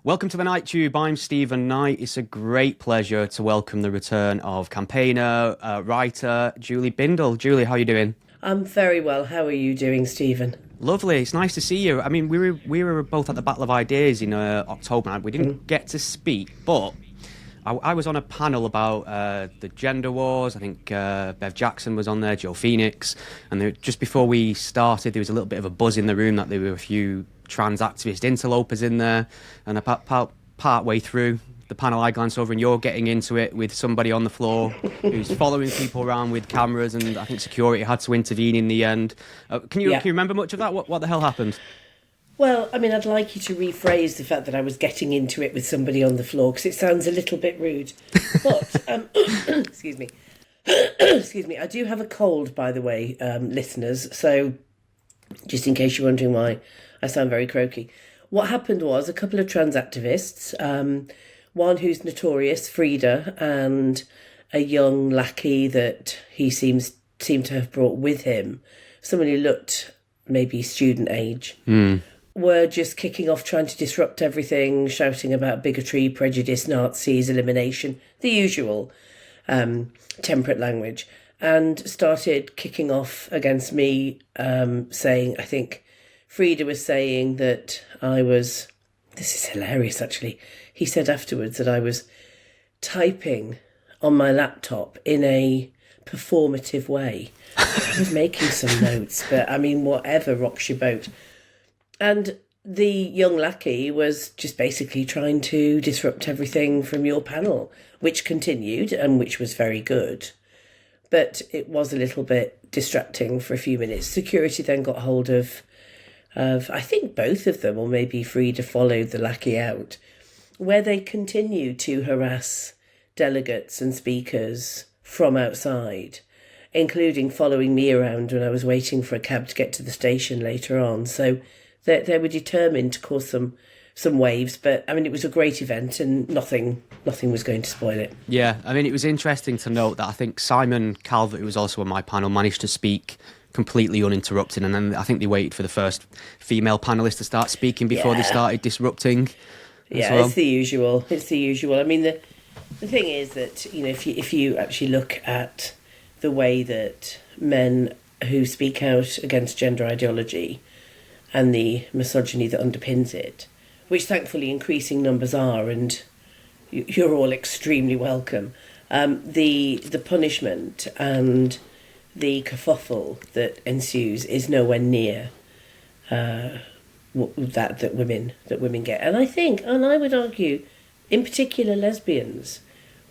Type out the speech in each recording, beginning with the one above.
Welcome to the Night Tube. I'm Stephen Knight. It's a great pleasure to welcome the return of campaigner, writer Julie Bindel. Julie, how are you doing? I'm very well. How are you doing, Stephen? Lovely. It's nice to see you. I mean, we were both at the Battle of Ideas in October, and we didn't get to speak, but I was on a panel about the gender wars. I think Bev Jackson was on there, Joe Phoenix, and just before we started, there was a little bit of a buzz in the room that there were a few trans activist interlopers in there, and part way through the panel, I glanced over and you're getting into it with somebody on the floor who's following people around with cameras, and I think security had to intervene in the end. Can you remember much of that? What the hell happened? Well, I mean, I'd like you to rephrase the fact that I was getting into it with somebody on the floor because it sounds a little bit rude. But, excuse me. Excuse me. I do have a cold, by the way, listeners. So, just in case you're wondering why I sound very croaky. What happened was a couple of trans activists, one who's notorious, Frida, and a young lackey that he seemed to have brought with him, someone who looked maybe student age, were just kicking off, trying to disrupt everything, shouting about bigotry, prejudice, Nazis, elimination, the usual temperate language, and started kicking off against me, saying, I think Frida was saying that this is hilarious actually, he said afterwards that I was typing on my laptop in a performative way. I was making some notes, but I mean, whatever rocks your boat. And the young lackey was just basically trying to disrupt everything from your panel, which continued and which was very good. But it was a little bit distracting for a few minutes. Security then got hold of I think both of them, or maybe Frida followed the lackey out, where they continued to harass delegates and speakers from outside, including following me around when I was waiting for a cab to get to the station later on. So they were determined to cause some waves, but I mean, it was a great event and nothing was going to spoil it. Yeah, I mean, it was interesting to note that I think Simon Calvert, who was also on my panel, managed to speak completely uninterrupted, and then I think they waited for the first female panelist to start speaking before they started disrupting. Yeah, well. It's the usual. It's the usual. I mean, the thing is that, you know, if you actually look at the way that men who speak out against gender ideology and the misogyny that underpins it, which thankfully increasing numbers are, and you're all extremely welcome, the punishment and the kerfuffle that ensues is nowhere near that women get. And I think, and I would argue, in particular lesbians,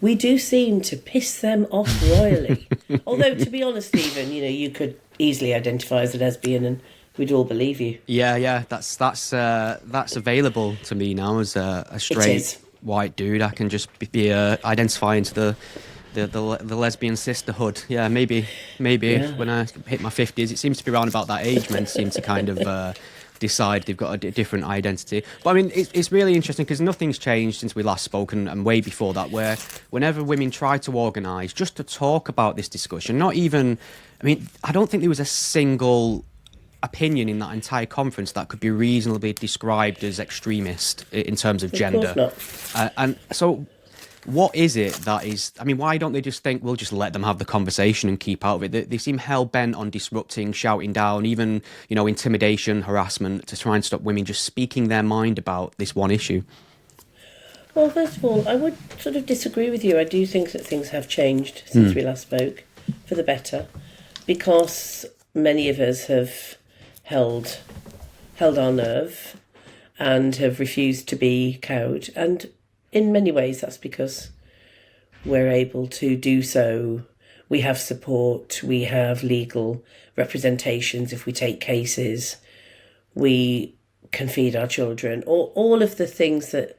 we do seem to piss them off royally. Although, to be honest, Stephen, you know, you could easily identify as a lesbian and we'd all believe you. Yeah, that's available to me now as a straight white dude. I can just be identifying to the lesbian sisterhood. Yeah, maybe when I hit my 50s, it seems to be around about that age, men seem to kind of decide they've got a different identity. But I mean, it's really interesting because nothing's changed since we last spoke, and way before that, where whenever women try to organise just to talk about this discussion, not even, I mean, I don't think there was a single opinion in that entire conference that could be reasonably described as extremist in terms of gender. Of course not. And so what is it that is, I mean, why don't they just think, we'll just let them have the conversation and keep out of it? They seem hell-bent on disrupting, shouting down, even, you know, intimidation, harassment, to try and stop women just speaking their mind about this one issue. Well, first of all, I would sort of disagree with you. I do think that things have changed since we last spoke, for the better, because many of us have held our nerve and have refused to be cowed, and in many ways that's because we're able to do so. We have support, we have legal representations if we take cases, we can feed our children, all of the things that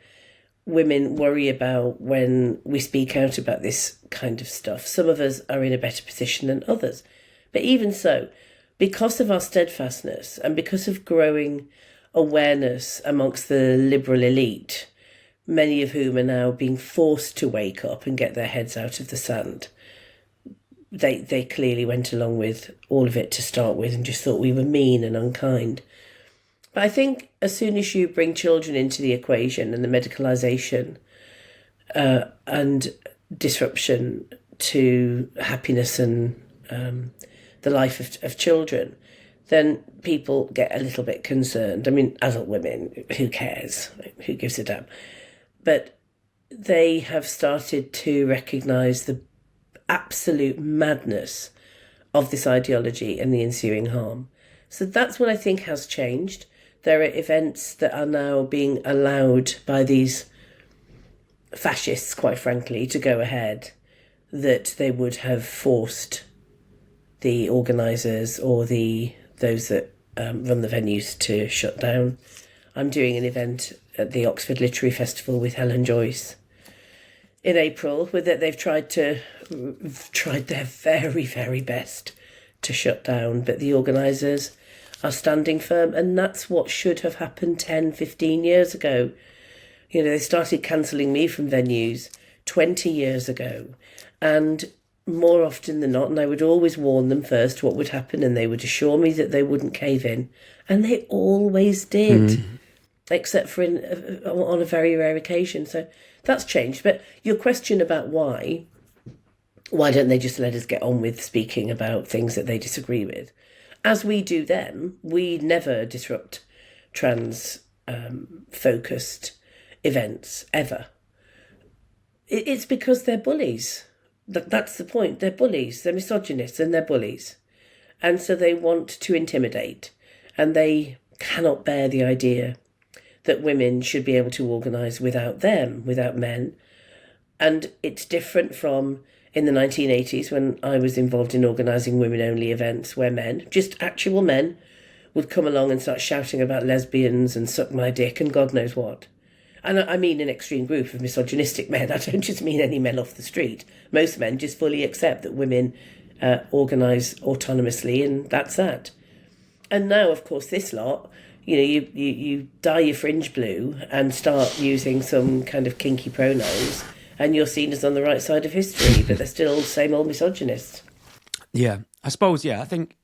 women worry about when we speak out about this kind of stuff. Some of us are in a better position than others, but even so, because of our steadfastness and because of growing awareness amongst the liberal elite, many of whom are now being forced to wake up and get their heads out of the sand, they clearly went along with all of it to start with and just thought we were mean and unkind. But I think as soon as you bring children into the equation and the medicalisation and disruption to happiness and the life of children, then people get a little bit concerned. I mean, adult women, who cares? Who gives a damn? But they have started to recognise the absolute madness of this ideology and the ensuing harm. So that's what I think has changed. There are events that are now being allowed by these fascists, quite frankly, to go ahead, that they would have forced the organisers or those that run the venues to shut down. I'm doing an event at the Oxford Literary Festival with Helen Joyce in April, with that they've tried their very, very best to shut down, but the organisers are standing firm, and that's what should have happened 10, 15 years ago. You know, they started cancelling me from venues 20 years ago, and more often than not, and I would always warn them first what would happen, and they would assure me that they wouldn't cave in, and they always did, except for on a very rare occasion. So that's changed. But your question about why don't they just let us get on with speaking about things that they disagree with? As we do them, we never disrupt trans focused events, ever. It's because they're bullies. That's the point. They're bullies. They're misogynists and they're bullies. And so they want to intimidate. And they cannot bear the idea that women should be able to organise without them, without men. And it's different from in the 1980s when I was involved in organising women-only events where men, just actual men, would come along and start shouting about lesbians and suck my dick and God knows what. And I mean an extreme group of misogynistic men. I don't just mean any men off the street. Most men just fully accept that women organise autonomously, and that's that. And now, of course, this lot, you know, you dye your fringe blue and start using some kind of kinky pronouns, and you're seen as on the right side of history, but they're still the same old misogynists. Yeah, I suppose, I think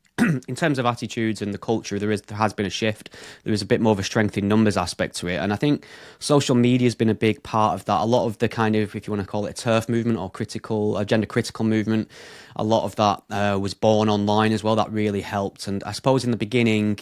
in terms of attitudes and the culture, there has been a shift. There is a bit more of a strength in numbers aspect to it. And I think social media has been a big part of that. A lot of the kind of, if you want to call it a TERF movement or gender critical movement, a lot of that was born online as well. That really helped. And I suppose in the beginning,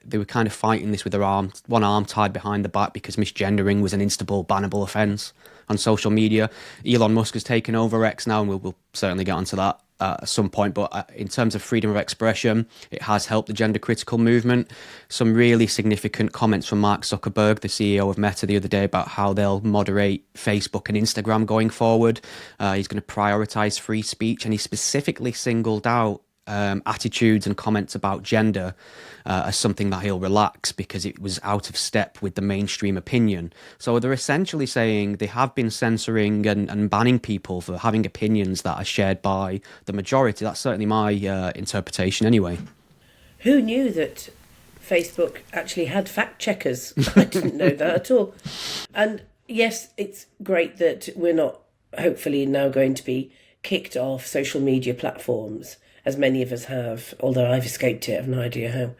they were kind of fighting this with one arm tied behind the back because misgendering was an instable, bannable offence on social media. Elon Musk has taken over X now, and we'll certainly get onto that at some point, but in terms of freedom of expression, it has helped the gender critical movement. Some really significant comments from Mark Zuckerberg, the CEO of Meta, the other day about how they'll moderate Facebook and Instagram going forward. He's going to prioritise free speech, and he specifically singled out attitudes and comments about gender as something that he'll relax because it was out of step with the mainstream opinion. So they're essentially saying they have been censoring and banning people for having opinions that are shared by the majority. That's certainly my interpretation anyway. Who knew that Facebook actually had fact checkers? I didn't know that at all. And yes, it's great that we're not hopefully now going to be kicked off social media platforms, as many of us have, although I've escaped it, I have no idea how,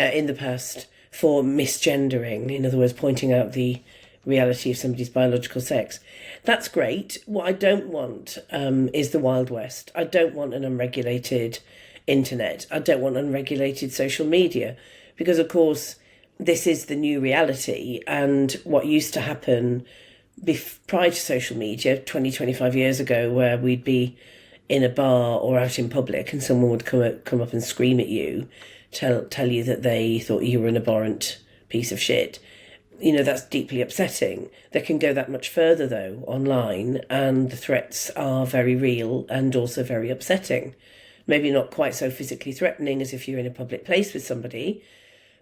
in the past, for misgendering, in other words, pointing out the reality of somebody's biological sex. That's great. What I don't want is the Wild West. I don't want an unregulated internet. I don't want unregulated social media, because, of course, this is the new reality, and what used to happen prior to social media, 20, 25 years ago, where we'd be in a bar or out in public and someone would come up and scream at you, tell you that they thought you were an abhorrent piece of shit. You know, that's deeply upsetting. They can go that much further, though, online, and the threats are very real and also very upsetting. Maybe not quite so physically threatening as if you're in a public place with somebody,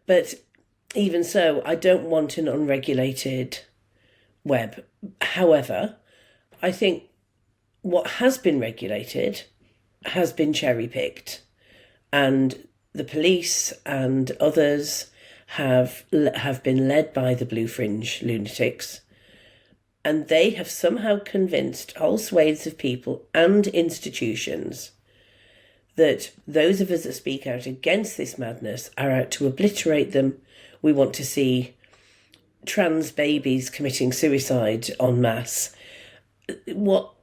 but even so, I don't want an unregulated web. However, I think what has been regulated has been cherry-picked, and the police and others have been led by the blue fringe lunatics, and they have somehow convinced whole swathes of people and institutions that those of us that speak out against this madness are out to obliterate them. We want to see trans babies committing suicide en masse. What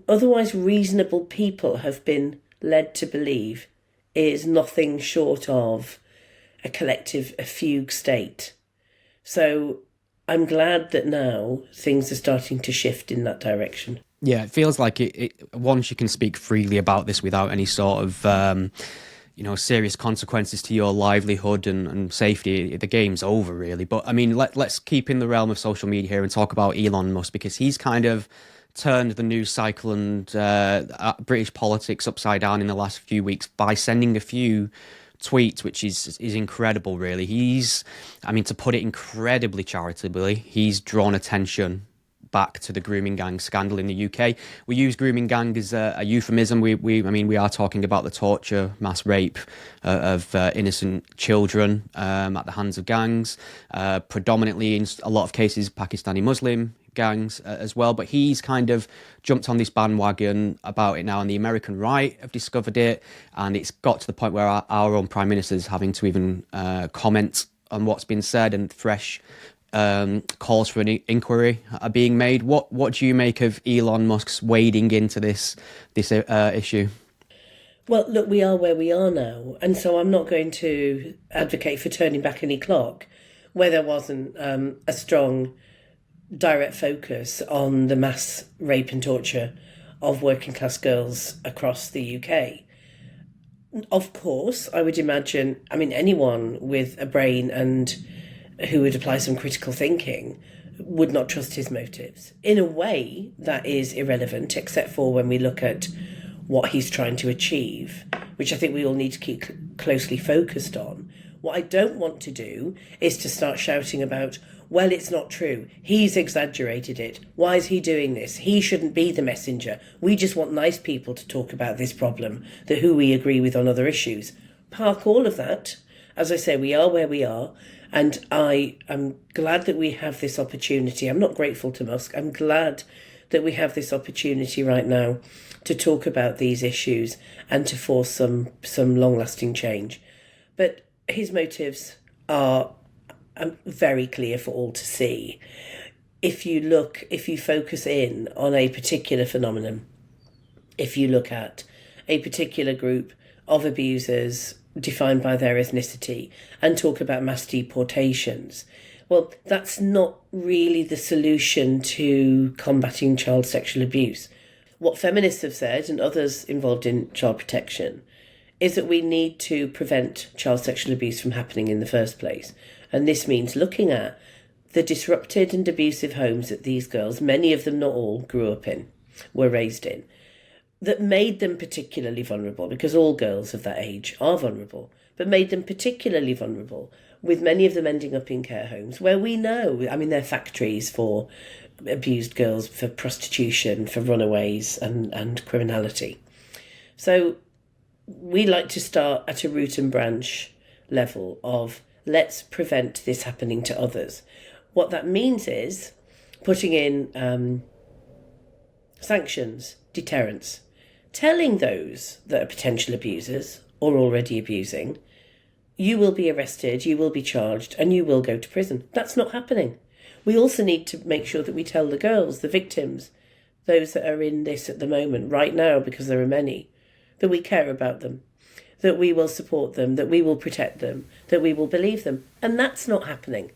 otherwise reasonable people have been led to believe is nothing short of a collective, a fugue state. So I'm glad that now things are starting to shift in that direction. Yeah, it feels like once you can speak freely about this without any sort of, serious consequences to your livelihood and safety, the game's over, really. But, I mean, let's keep in the realm of social media here and talk about Elon Musk, because he's kind of turned the news cycle and British politics upside down in the last few weeks by sending a few tweets, which is incredible, really. To put it incredibly charitably, he's drawn attention back to the grooming gang scandal in the UK. We use grooming gang as a euphemism. We are talking about the torture, mass rape of innocent children at the hands of gangs, predominantly in a lot of cases Pakistani Muslim gangs as well. But he's kind of jumped on this bandwagon about it now, and the American right have discovered it, and it's got to the point where our own Prime Minister is having to even comment on what's been said, and fresh calls for an inquiry are being made. What do you make of Elon Musk's wading into this issue? Well, look, we are where we are now, and so I'm not going to advocate for turning back any clock where there wasn't a strong direct focus on the mass rape and torture of working class girls across the UK. Of course, I would imagine, anyone with a brain and who would apply some critical thinking would not trust his motives. In a way, that is irrelevant, except for when we look at what he's trying to achieve, which I think we all need to keep closely focused on. What I don't want to do is to start shouting about, well, it's not true. He's exaggerated it. Why is he doing this? He shouldn't be the messenger. We just want nice people to talk about this problem, who we agree with on other issues. Park all of that. As I say, we are where we are. And I am glad that we have this opportunity. I'm not grateful to Musk. I'm glad that we have this opportunity right now to talk about these issues and to force some long-lasting change. But his motives are very clear for all to see. If you focus in on a particular phenomenon, if you look at a particular group of abusers defined by their ethnicity and talk about mass deportations, well, that's not really the solution to combating child sexual abuse. What feminists have said, and others involved in child protection, is that we need to prevent child sexual abuse from happening in the first place. And this means looking at the disrupted and abusive homes that these girls, many of them, not all, grew up in, were raised in, that made them particularly vulnerable, because all girls of that age are vulnerable, but made them particularly vulnerable, with many of them ending up in care homes where we know, they're factories for abused girls, for prostitution, for runaways and criminality. So we like to start at a root and branch level of let's prevent this happening to others. What that means is putting in sanctions, deterrence, telling those that are potential abusers or already abusing, you will be arrested, you will be charged, and you will go to prison. That's not happening. We also need to make sure that we tell the girls, the victims, those that are in this at the moment, right now, because there are many, that we care about them, that we will support them, that we will protect them, that we will believe them. And that's not happening.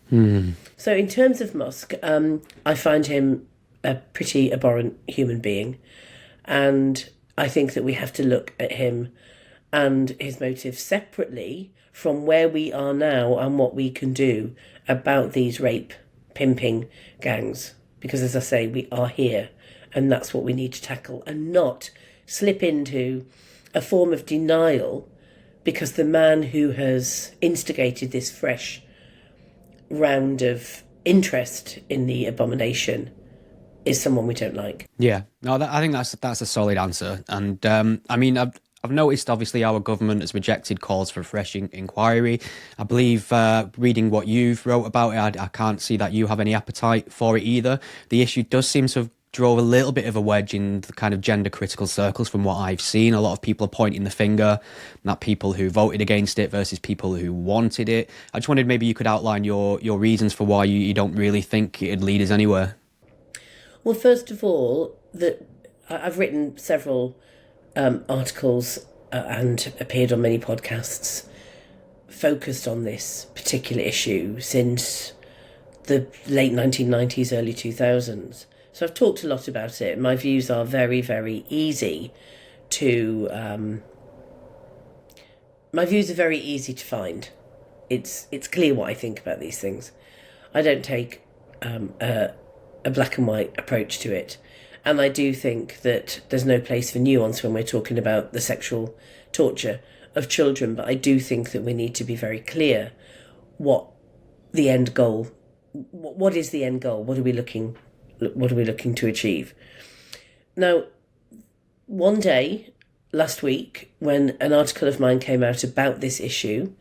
So in terms of Musk, I find him a pretty abhorrent human being. And I think that we have to look at him and his motives separately from where we are now and what we can do about these rape, pimping gangs. Because as I say, we are here, and that's what we need to tackle, and not slip into a form of denial because the man who has instigated this fresh round of interest in the abomination is someone we don't like. Yeah, no, I think that's a solid answer. And I've noticed, obviously, our government has rejected calls for a fresh inquiry. I believe, reading what you've wrote about it, I can't see that you have any appetite for it either. The issue does seem to have drove a little bit of a wedge in the kind of gender critical circles from what I've seen. A lot of people are pointing the finger at people who voted against it versus people who wanted it. I just wondered maybe you could outline your reasons for why you don't really think it'd lead us anywhere. Well, first of all, I've written several articles and appeared on many podcasts focused on this particular issue since the late 1990s, early 2000s. So I've talked a lot about it. My views are very, very easy to... my views are very easy to find. It's clear what I think about these things. I don't take a black and white approach to it. And I do think that there's no place for nuance when we're talking about the sexual torture of children. But I do think that we need to be very clear what the end goal. What is the end goal? What are we looking to achieve? Now, one day last week, when an article of mine came out about this issue,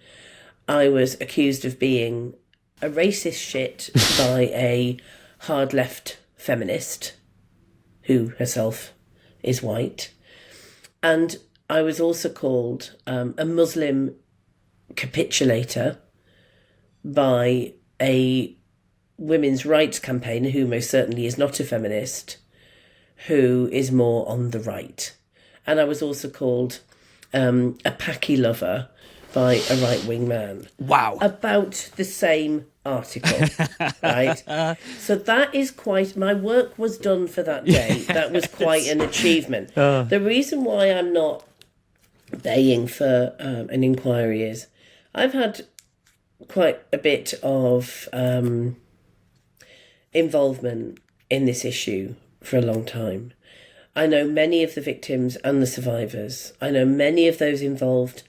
I was accused of being a racist shit by a hard left feminist who herself is white. And I was also called a Muslim capitulator by a women's rights campaigner who most certainly is not a feminist, who is more on the right. And I was also called a packy lover by a right-wing man. Wow. About the same article, right? So that is quite... My work was done for that day. That was quite an achievement. The reason why I'm not baying for an inquiry is I've had quite a bit of involvement in this issue for a long time. I know many of the victims and the survivors. I know many of those involved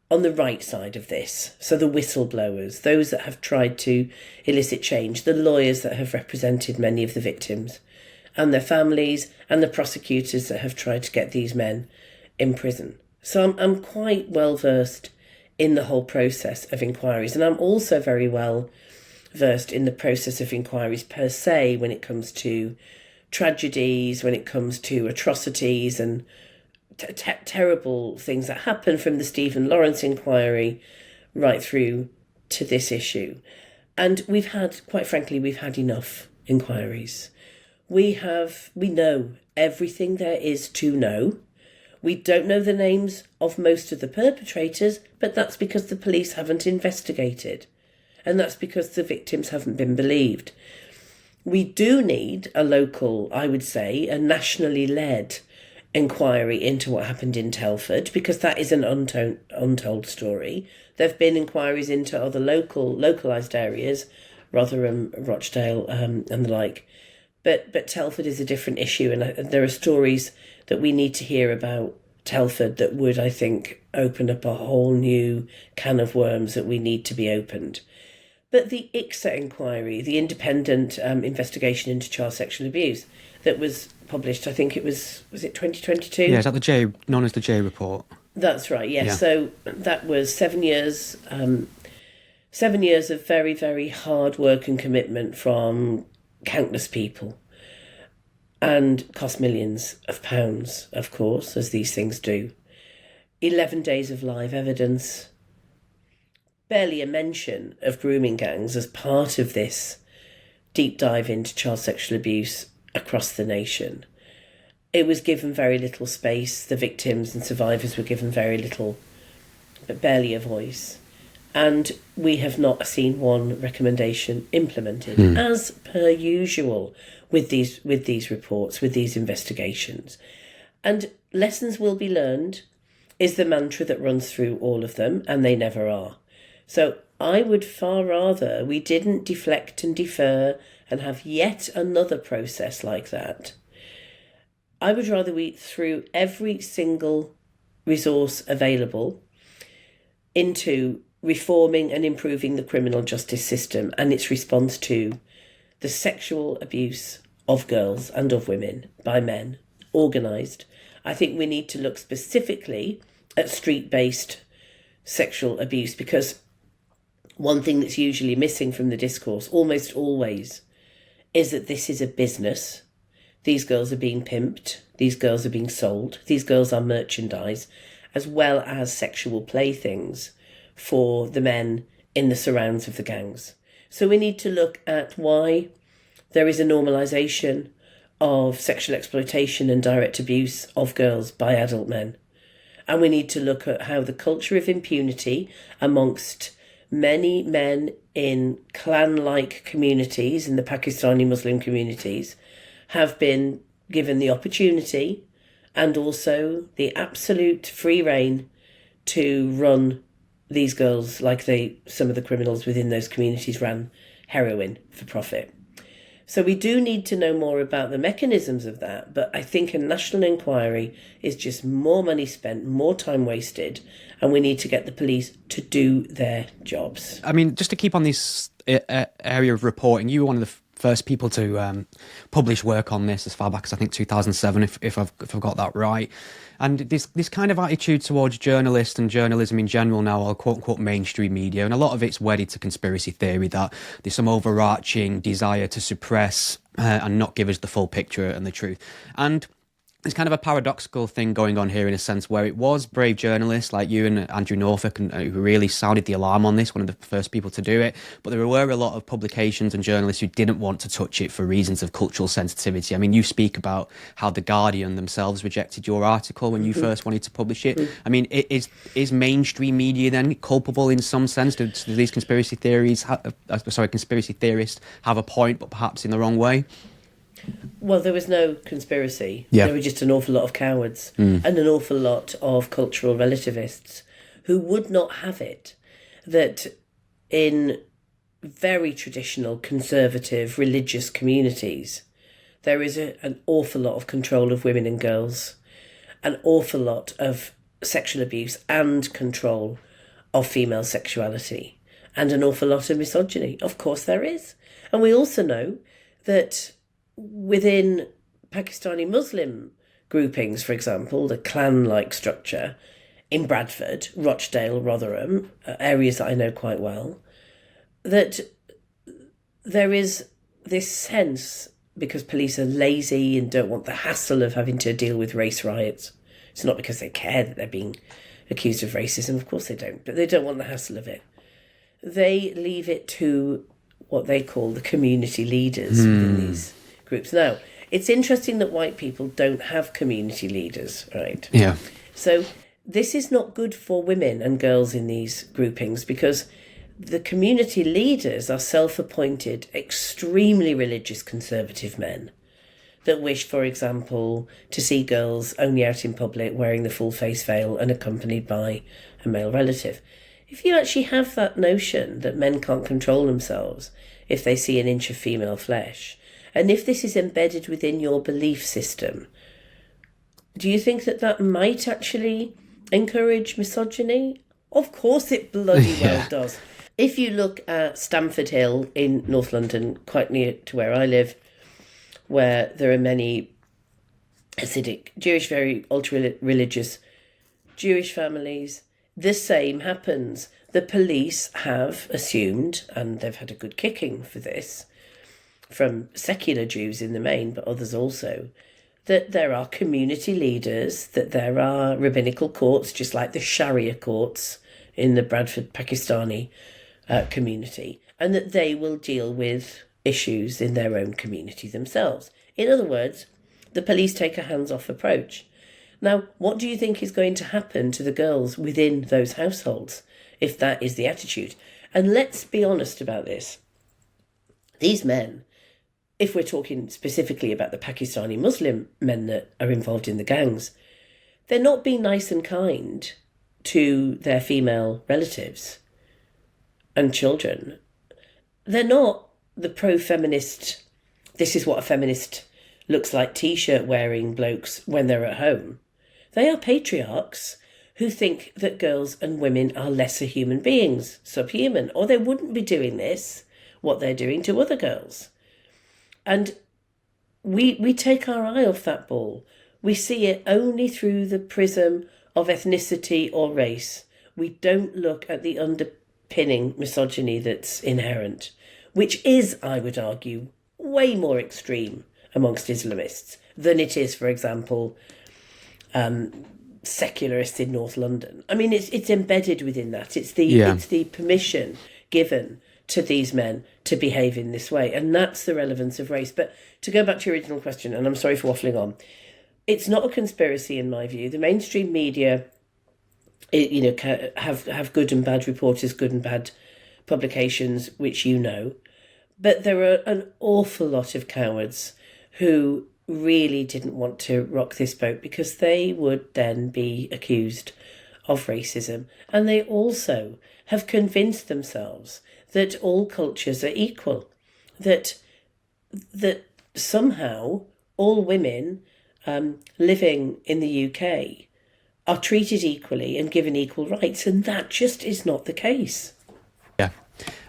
on the right side of this. So the whistleblowers, those that have tried to elicit change, the lawyers that have represented many of the victims and their families, and the prosecutors that have tried to get these men in prison. So I'm quite well versed in the whole process of inquiries. And I'm also very well versed in the process of inquiries per se when it comes to tragedies, when it comes to atrocities and terrible things that happen, from the Stephen Lawrence inquiry right through to this issue. And we've had enough inquiries. We know everything there is to know. We don't know the names of most of the perpetrators, but that's because the police haven't investigated. And that's because the victims haven't been believed. We do need a local, I would say, a nationally led inquiry into what happened in Telford, because that is an untold story. There have been inquiries into other localised areas, Rotherham, Rochdale, and the like. But Telford is a different issue, and there are stories that we need to hear about Telford that would, I think, open up a whole new can of worms that we need to be opened. But the ICSA inquiry, the independent investigation into child sexual abuse that was published, I think it was it 2022? Yeah, is that known as the J report? That's right, yes. Yeah. So that was 7 years, 7 years of very, very hard work and commitment from countless people, and cost millions of pounds, of course, as these things do. 11 days of live evidence. Barely a mention of grooming gangs as part of this deep dive into child sexual abuse across the nation. It was given very little space. The victims and survivors were given very little, but barely a voice. And we have not seen one recommendation implemented, as per usual with these reports, with these investigations. And lessons will be learned is the mantra that runs through all of them, and they never are. So I would far rather we didn't deflect and defer and have yet another process like that. I would rather we threw every single resource available into reforming and improving the criminal justice system and its response to the sexual abuse of girls and of women by men, organised. I think we need to look specifically at street-based sexual abuse, because one thing that's usually missing from the discourse, almost always, is that this is a business. these girls are being pimped, these girls are being sold, these girls are merchandise, as well as sexual playthings for the men in the surrounds of the gangs. So we need to look at why there is a normalisation of sexual exploitation and direct abuse of girls by adult men. And we need to look at how the culture of impunity amongst many men in clan-like communities, in the Pakistani Muslim communities, have been given the opportunity and also the absolute free rein to run these girls like some of the criminals within those communities ran heroin for profit. So we do need to know more about the mechanisms of that, but I think a national inquiry is just more money spent, more time wasted, and we need to get the police to do their jobs. I mean, just to keep on this area of reporting, you were one of the first people to publish work on this as far back as I think 2007, if I've got that right. And this kind of attitude towards journalists and journalism in general now, or quote unquote mainstream media, and a lot of it's wedded to conspiracy theory that there's some overarching desire to suppress and not give us the full picture and the truth. And there's kind of a paradoxical thing going on here in a sense where it was brave journalists like you and Andrew Norfolk who really sounded the alarm on this, one of the first people to do it. But there were a lot of publications and journalists who didn't want to touch it for reasons of cultural sensitivity. I mean, you speak about how The Guardian themselves rejected your article when you first wanted to publish it. I mean, is mainstream media then culpable in some sense? Do these conspiracy theorists have a point, but perhaps in the wrong way? Well, there was no conspiracy. Yeah. There were just an awful lot of cowards and an awful lot of cultural relativists who would not have it that in very traditional, conservative, religious communities, there is an awful lot of control of women and girls, an awful lot of sexual abuse and control of female sexuality, and an awful lot of misogyny. Of course there is. And we also know that within Pakistani Muslim groupings, for example, the clan-like structure in Bradford, Rochdale, Rotherham, areas that I know quite well, that there is this sense, because police are lazy and don't want the hassle of having to deal with race riots. It's not because they care that they're being accused of racism, of course they don't, but they don't want the hassle of it. They leave it to what they call the community leaders within these groups. Now, it's interesting that white people don't have community leaders, right? Yeah. So this is not good for women and girls in these groupings because the community leaders are self-appointed, extremely religious conservative men that wish, for example, to see girls only out in public wearing the full face veil and accompanied by a male relative. If you actually have that notion that men can't control themselves if they see an inch of female flesh, and if this is embedded within your belief system, do you think that might actually encourage misogyny? Of course it bloody well does. If you look at Stamford Hill in North London, quite near to where I live, where there are many Hasidic, Jewish, very ultra-religious Jewish families, the same happens. The police have assumed, and they've had a good kicking for this, from secular Jews in the main, but others also, that there are community leaders, that there are rabbinical courts, just like the Sharia courts in the Bradford Pakistani community, and that they will deal with issues in their own community themselves. In other words, the police take a hands-off approach. Now, what do you think is going to happen to the girls within those households if that is the attitude? And let's be honest about this. These men, if we're talking specifically about the Pakistani Muslim men that are involved in the gangs, they're not being nice and kind to their female relatives and children. They're not the pro-feminist, this is what a feminist looks like t-shirt wearing blokes when they're at home. They are patriarchs who think that girls and women are lesser human beings, subhuman, or they wouldn't be doing this, what they're doing to other girls. And we take our eye off that ball. We see it only through the prism of ethnicity or race. We don't look at the underpinning misogyny that's inherent, which is, I would argue, way more extreme amongst Islamists than it is, for example, secularists in North London. I mean, it's embedded within that. It's the permission given to these men to behave in this way, and that's the relevance of race. But to go back to your original question, and I'm sorry for waffling on, it's not a conspiracy in my view. The mainstream media, have good and bad reporters, good and bad publications, which you know, but there are an awful lot of cowards who really didn't want to rock this boat because they would then be accused of racism. And they also have convinced themselves that all cultures are equal, that somehow all women living in the UK are treated equally and given equal rights, and that just is not the case. Yeah.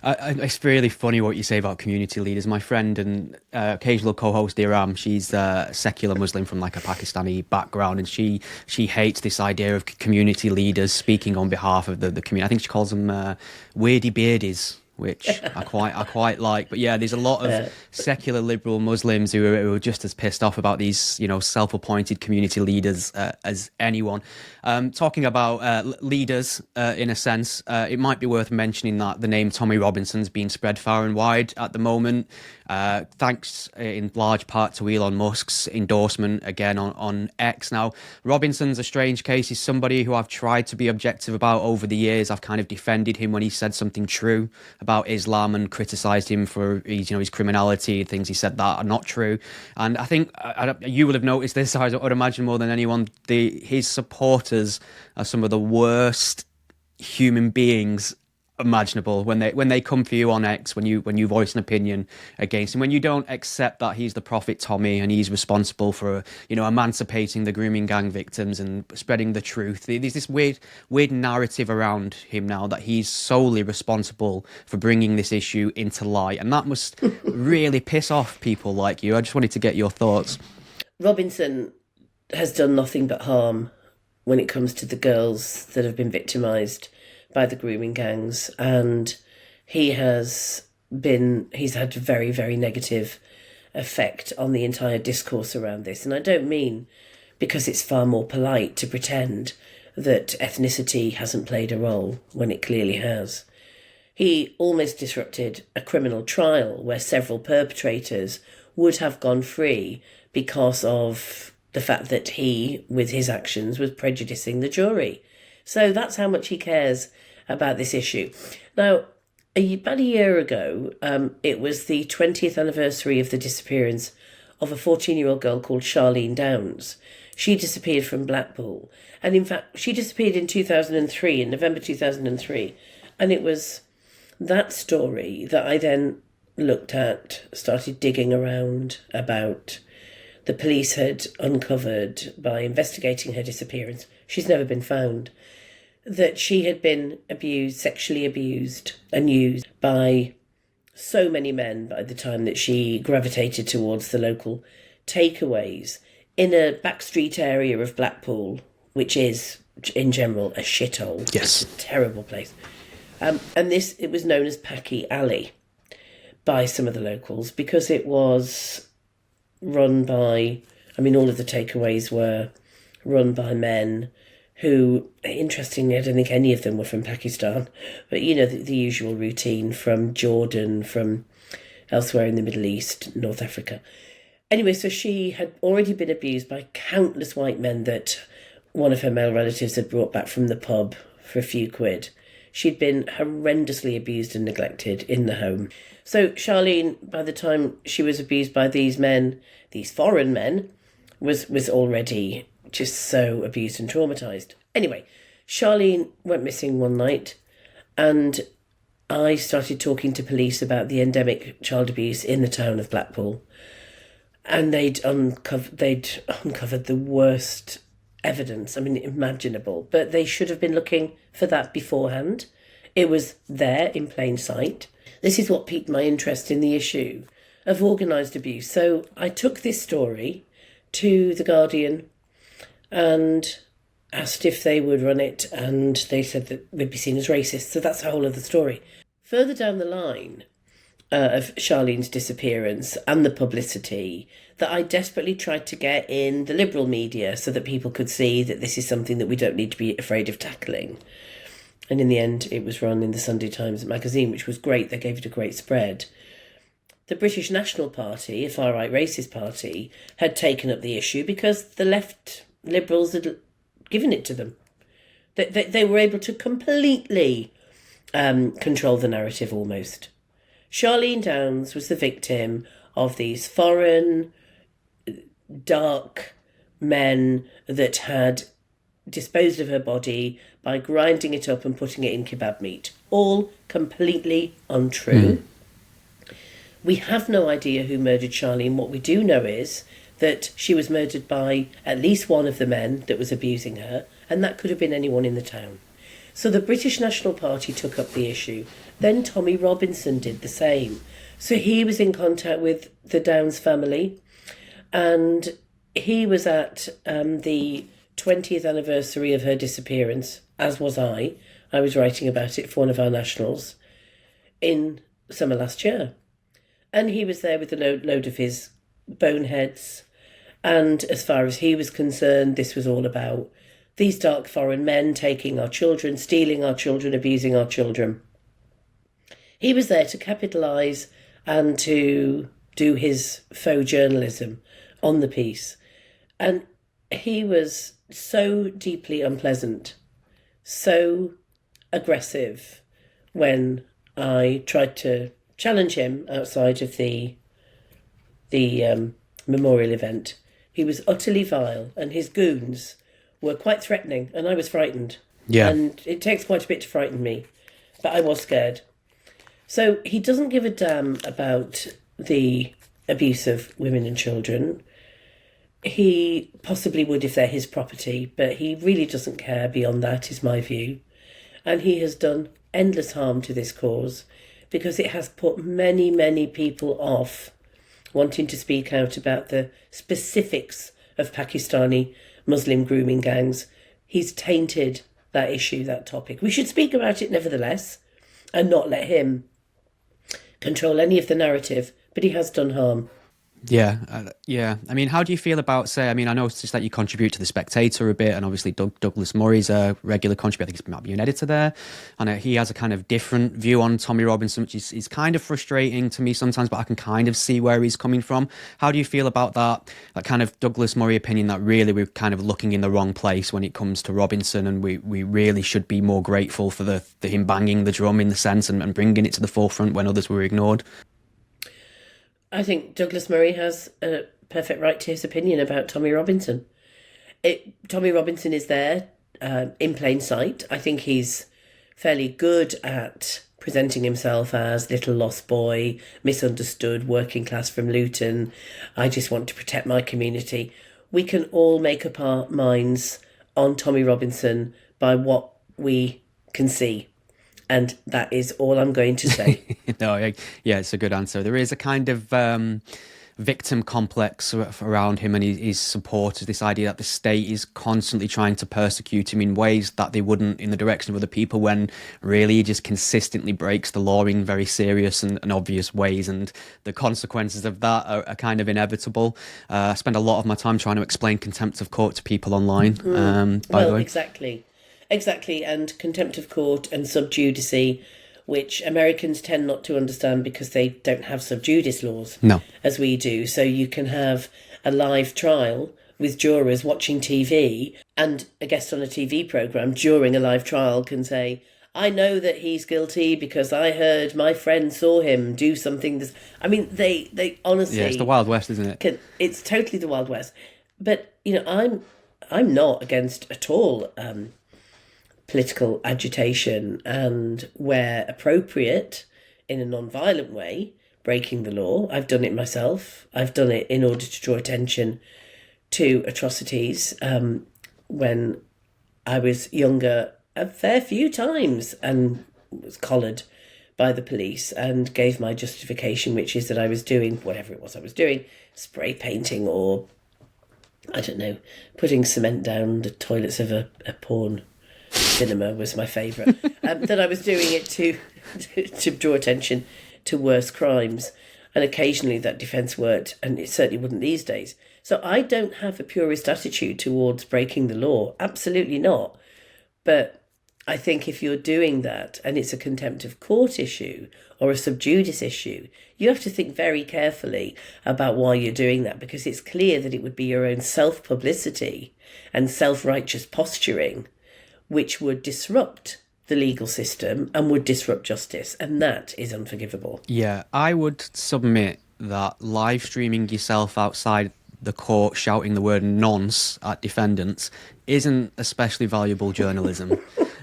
It's really funny what you say about community leaders. My friend and occasional co-host Iram, she's a secular Muslim from like a Pakistani background, and she hates this idea of community leaders speaking on behalf of the community. I think she calls them weirdy beardies, which I quite like. But yeah, there's a lot of secular liberal Muslims who are just as pissed off about these, self-appointed community leaders as anyone. Talking about leaders, in a sense, it might be worth mentioning that the name Tommy Robinson's been spread far and wide at the moment, thanks in large part to Elon Musk's endorsement again on X. Now, Robinson's a strange case. He's somebody who I've tried to be objective about over the years. I've kind of defended him when he said something true about Islam and criticised him for his criminality, things he said that are not true. And I think you will have noticed this, I would imagine more than anyone, his supporters are some of the worst human beings imaginable when they come for you on X, when you voice an opinion against him, when you don't accept that he's the prophet Tommy and he's responsible for emancipating the grooming gang victims and spreading the truth. There's this weird narrative around him now that he's solely responsible for bringing this issue into light, and that must really piss off people like you. I just wanted to get your thoughts. Robinson has done nothing but harm when it comes to the girls that have been victimised by the grooming gangs, and he's had a very, very negative effect on the entire discourse around this. And I don't mean because it's far more polite to pretend that ethnicity hasn't played a role when it clearly has. He almost disrupted a criminal trial where several perpetrators would have gone free because of the fact that he, with his actions, was prejudicing the jury. So that's how much he cares about this issue. Now, about a year ago, it was the 20th anniversary of the disappearance of a 14-year-old girl called Charlene Downs. She disappeared from Blackpool. And in fact, she disappeared in 2003, in November 2003. And it was that story that I then looked at, started digging around about. The police had uncovered, by investigating her disappearance, she's never been found, that she had been sexually abused and used by so many men by the time that she gravitated towards the local takeaways in a backstreet area of Blackpool, which is, in general, a shithole. Yes. It's a terrible place. And it was known as Packy Alley by some of the locals because it was run by, all of the takeaways were run by men who, interestingly, I don't think any of them were from Pakistan, but the usual routine from Jordan, from elsewhere in the Middle East, North Africa. Anyway, so she had already been abused by countless white men that one of her male relatives had brought back from the pub for a few quid. She'd been horrendously abused and neglected in the home. So Charlene, by the time she was abused by these men, these foreign men, was already just so abused and traumatised. Anyway, Charlene went missing one night, and I started talking to police about the endemic child abuse in the town of Blackpool. And they'd uncovered the worst evidence, imaginable. But they should have been looking for that beforehand. It was there in plain sight. This is what piqued my interest in the issue of organised abuse. So I took this story to The Guardian and asked if they would run it, and they said that we'd be seen as racist. So that's the whole of the story. Further down the line, of Charlene's disappearance and the publicity that I desperately tried to get in the liberal media so that people could see that this is something that we don't need to be afraid of tackling. And in the end, it was run in the Sunday Times magazine, which was great. They gave it a great spread. The British National Party, a far-right racist party, had taken up the issue because the left Liberals had given it to them. They were able to completely control the narrative almost. Charlene Downs was the victim of these foreign, dark men that had disposed of her body by grinding it up and putting it in kebab meat. All completely untrue. We have no idea who murdered Charlene. What we do know is that she was murdered by at least one of the men that was abusing her, and that could have been anyone in the town. So the British National Party took up the issue. Then Tommy Robinson did the same. So he was in contact with the Downs family, and he was at the 20th anniversary of her disappearance, as was I. I was writing about it for one of our nationals in summer last year. And he was there with a load of his boneheads. And as far as he was concerned, this was all about these dark foreign men taking our children, stealing our children, abusing our children. He was there to capitalise and to do his faux journalism on the piece. And he was so deeply unpleasant, so aggressive when I tried to challenge him outside of the memorial event. He was utterly vile, and his goons were quite threatening, and I was frightened. Yeah. And it takes quite a bit to frighten me, but I was scared. So he doesn't give a damn about the abuse of women and children. He possibly would if they're his property, but he really doesn't care beyond that, is my view. And he has done endless harm to this cause because it has put many, many people off wanting to speak out about the specifics of Pakistani Muslim grooming gangs. He's tainted that issue, that topic. We should speak about it nevertheless and not let him control any of the narrative, but he has done harm. Yeah. I mean, how do you feel about, say, I mean, I noticed that you contribute to The Spectator a bit, and obviously Douglas Murray's a regular contributor. I think he might be an editor there. And he has a kind of different view on Tommy Robinson, which is kind of frustrating to me sometimes, but I can kind of see where he's coming from. How do you feel about that kind of Douglas Murray opinion that really we're kind of looking in the wrong place when it comes to Robinson, and we really should be more grateful for the him banging the drum in the sense and bringing it to the forefront when others were ignored? I think Douglas Murray has a perfect right to his opinion about Tommy Robinson. Tommy Robinson is there in plain sight. I think he's fairly good at presenting himself as little lost boy, misunderstood, working class from Luton. I just want to protect my community. We can all make up our minds on Tommy Robinson by what we can see. And that is all I'm going to say. Yeah, it's a good answer. There is a kind of victim complex around him and his supporters, this idea that the state is constantly trying to persecute him in ways that they wouldn't in the direction of other people, when really he just consistently breaks the law in very serious and obvious ways, and the consequences of that are kind of inevitable. I spend a lot of my time trying to explain contempt of court to people online, by the way. Exactly, and contempt of court and sub judice, which Americans tend not to understand because they don't have sub judice laws as we do. So you can have a live trial with jurors watching TV, and a guest on a TV programme during a live trial can say, I know that he's guilty because I heard my friend saw him do something. I mean, they honestly... Yeah, it's the Wild West, isn't it? It's totally the Wild West. But, I'm not against at all... political agitation, and where appropriate, in a non-violent way, breaking the law. I've done it myself. I've done it in order to draw attention to atrocities when I was younger a fair few times, and was collared by the police and gave my justification, which is that I was doing whatever it was I was doing, spray painting or, I don't know, putting cement down the toilets of a porn cinema was my favourite. That I was doing it to draw attention to worse crimes. And occasionally that defence worked, and it certainly wouldn't these days. So I don't have a purist attitude towards breaking the law. Absolutely not. But I think if you're doing that and it's a contempt of court issue or a sub judice issue, you have to think very carefully about why you're doing that, because it's clear that it would be your own self-publicity and self-righteous posturing which would disrupt the legal system and would disrupt justice, and that is unforgivable. Yeah, I would submit that live streaming yourself outside the court shouting the word nonce at defendants isn't especially valuable journalism.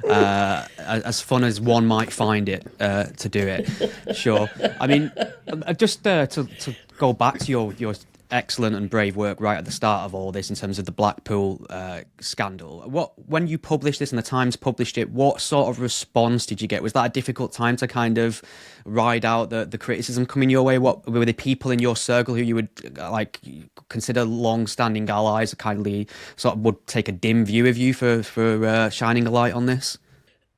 As fun as one might find it to do it, sure. I mean, just to go back to your excellent and brave work right at the start of all this in terms of the Blackpool scandal. When you published this and the Times published it, what sort of response did you get? Was that a difficult time to kind of ride out the criticism coming your way? What were the people in your circle who you would like consider long-standing allies kindly sort of would take a dim view of you for shining a light on this?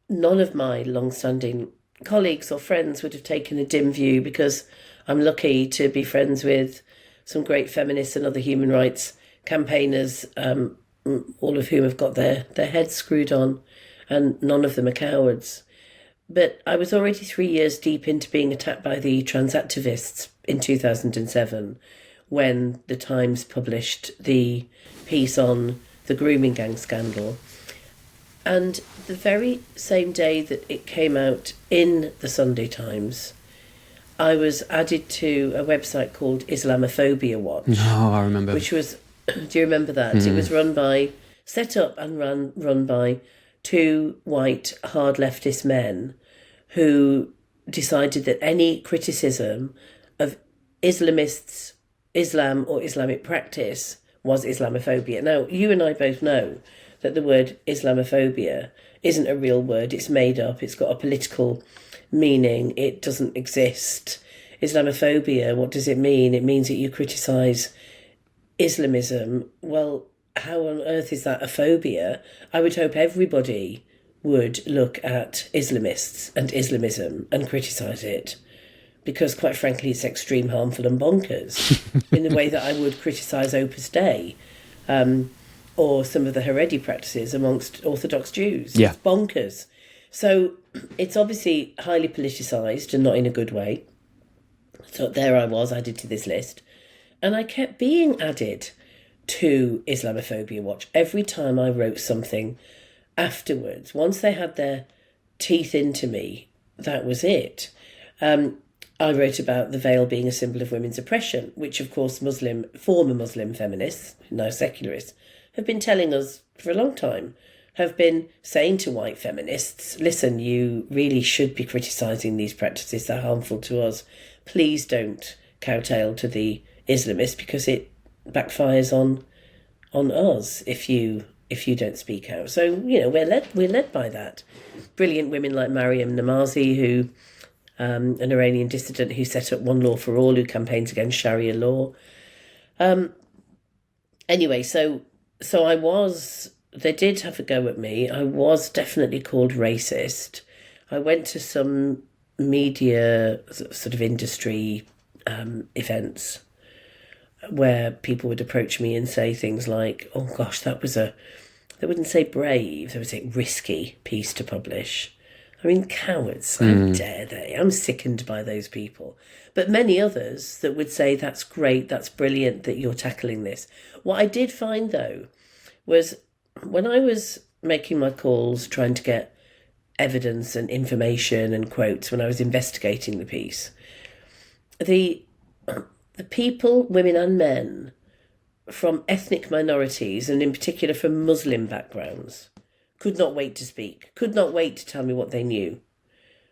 None of my long-standing colleagues or friends would have taken a dim view, because I'm lucky to be friends with some great feminists and other human rights campaigners, all of whom have got their heads screwed on, and none of them are cowards. But I was already 3 years deep into being attacked by the trans activists in 2007, when the Times published the piece on the grooming gang scandal. And the very same day that it came out in the Sunday Times, I was added to a website called Islamophobia Watch. Oh, I remember. Which was, do you remember that? It was set up and run by two white hard leftist men who decided that any criticism of Islamists, Islam or Islamic practice was Islamophobia. Now, you and I both know that the word Islamophobia isn't a real word. It's made up. It's got a political meaning. It doesn't exist. Islamophobia, what does it mean? It means that you criticise Islamism. Well, how on earth is that a phobia? I would hope everybody would look at Islamists and Islamism and criticise it, because quite frankly it's extreme, harmful and bonkers in the way that I would criticise Opus Dei or some of the Haredi practices amongst Orthodox Jews. Yeah. It's bonkers. So it's obviously highly politicised and not in a good way. So there I was added to this list. And I kept being added to Islamophobia Watch every time I wrote something afterwards. Once they had their teeth into me, that was it. I wrote about the veil being a symbol of women's oppression, which of course former Muslim feminists, now secularists, have been telling us for a long time, have been saying to white feminists, listen, you really should be criticising these practices, they're harmful to us. Please don't kowtow to the Islamists, because it backfires on us if you don't speak out. So, you know, we're led by that. Brilliant women like Mariam Namazi, who an Iranian dissident who set up One Law for All, who campaigns against Sharia law. Anyway, so they did have a go at me. I was definitely called racist. I went to some media sort of industry events where people would approach me and say things like, oh gosh, they wouldn't say brave, they would say risky piece to publish. I mean, cowards, how dare they? I'm sickened by those people. But many others that would say, that's great, that's brilliant that you're tackling this. What I did find, though, was when I was making my calls, trying to get evidence and information and quotes, when I was investigating the piece, the people, women and men, from ethnic minorities, and in particular from Muslim backgrounds, could not wait to speak, could not wait to tell me what they knew,